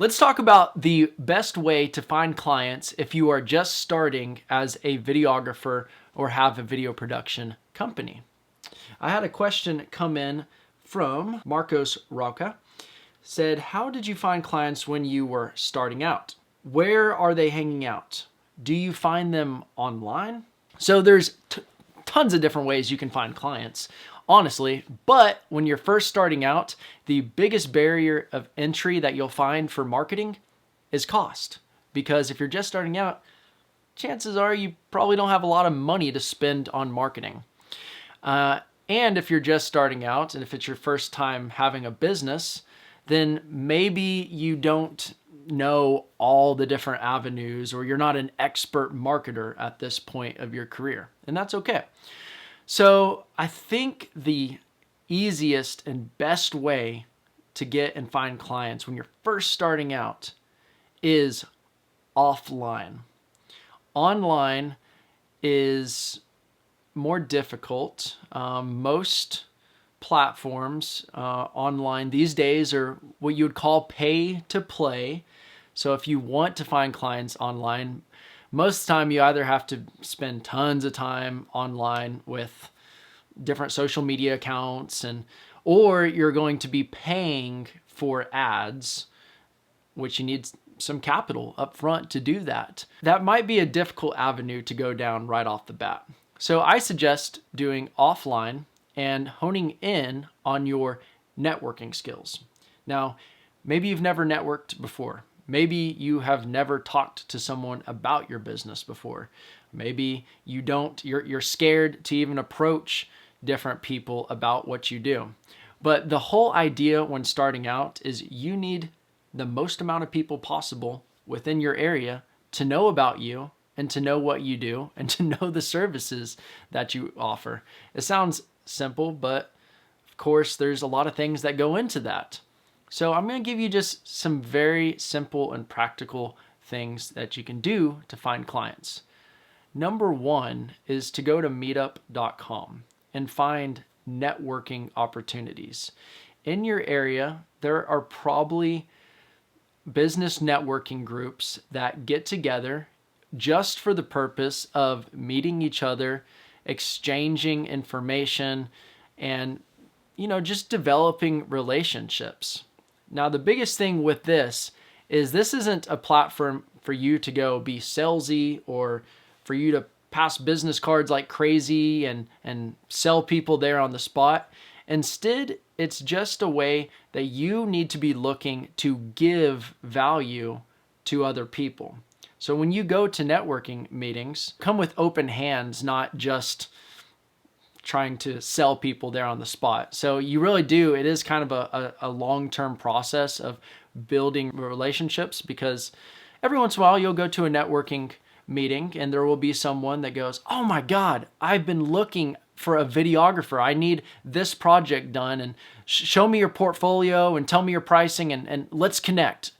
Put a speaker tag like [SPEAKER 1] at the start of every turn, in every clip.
[SPEAKER 1] Let's talk about the best way to find clients if you are just starting as a videographer or have a video production company. I had a question come in from Marcos Roca. Said, how did you find clients when you were starting out? Where are they hanging out? Do you find them online? So there's tons of different ways you can find clients, honestly. But when you're first starting out, the biggest barrier of entry that you'll find for marketing is cost. Because if you're just starting out, chances are you probably don't have a lot of money to spend on marketing. And if you're just starting out, and if it's your first time having a business, then maybe you don't know all the different avenues, or you're not an expert marketer at this point of your career, and that's okay. So I think the easiest and best way to get and find clients when you're first starting out is offline. Online is more difficult. Most platforms online these days are what you would call pay to play. So if you want to find clients online, most of the time you either have to spend tons of time online with different social media accounts, or you're going to be paying for ads, which you need some capital up front to do that. That might be a difficult avenue to go down right off the bat. So I suggest doing offline and honing in on your networking skills. Now, maybe you've never networked before. Maybe you have never talked to someone about your business before. Maybe you're scared to even approach different people about what you do. But the whole idea when starting out is you need the most amount of people possible within your area to know about you and to know what you do and to know the services that you offer. It sounds simple, but of course there's a lot of things that go into that. So I'm going to give you just some very simple and practical things that you can do to find clients. Number one is to go to meetup.com and find networking opportunities. In your area, there are probably business networking groups that get together just for the purpose of meeting each other, exchanging information, and just developing relationships. Now, the biggest thing with this is this isn't a platform for you to go be salesy or for you to pass business cards like crazy and sell people there on the spot. Instead, it's just a way that you need to be looking to give value to other people. So when you go to networking meetings, come with open hands, not just trying to sell people there on the spot. So you really do, it is kind of a long-term process of building relationships, because every once in a while you'll go to a networking meeting and there will be someone that goes, oh my God, I've been looking for a videographer. I need this project done, and show me your portfolio and tell me your pricing and let's connect.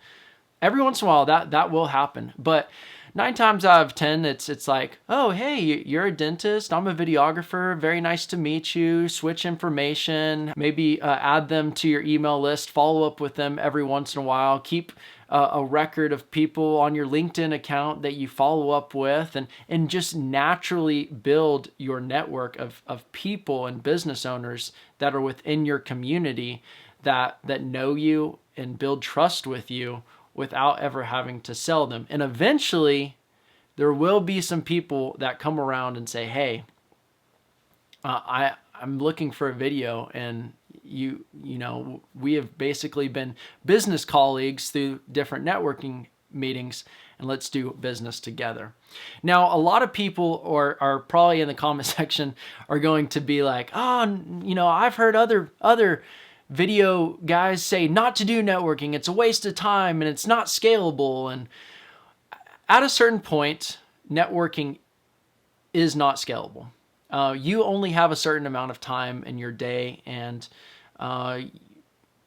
[SPEAKER 1] Every once in a while that will happen, but 9 times out of 10, it's like, oh, hey, you're a dentist. I'm a videographer. Very nice to meet you. Switch information. Maybe add them to your email list. Follow up with them every once in a while. Keep a record of people on your LinkedIn account that you follow up with, and just naturally build your network of people and business owners that are within your community that know you and build trust with you without ever having to sell them. And eventually, there will be some people that come around and say, hey, I'm looking for a video, and we have basically been business colleagues through different networking meetings, and let's do business together. Now, a lot of people are probably in the comment section are going to be like, oh, I've heard other video guys say not to do networking. It's a waste of time and it's not scalable. And at a certain point, networking is not scalable. You only have a certain amount of time in your day, and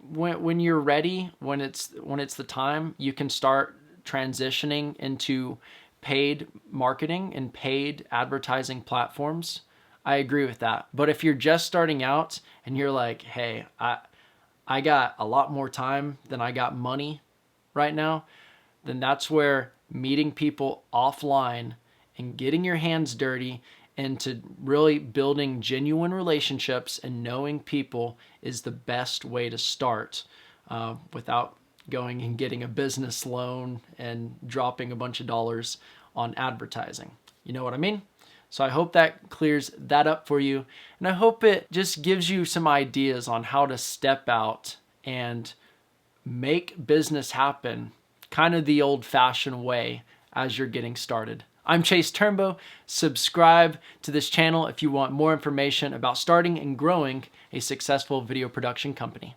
[SPEAKER 1] when you're ready, when it's the time, you can start transitioning into paid marketing and paid advertising platforms. I agree with that. But if you're just starting out and you're like, hey, I got a lot more time than I got money, right now, then that's where meeting people offline and getting your hands dirty into really building genuine relationships and knowing people is the best way to start without going and getting a business loan and dropping a bunch of dollars on advertising. You know what I mean? So I hope that clears that up for you. And I hope it just gives you some ideas on how to step out and make business happen kind of the old-fashioned way as you're getting started. I'm Chase Turnbow. Subscribe to this channel if you want more information about starting and growing a successful video production company.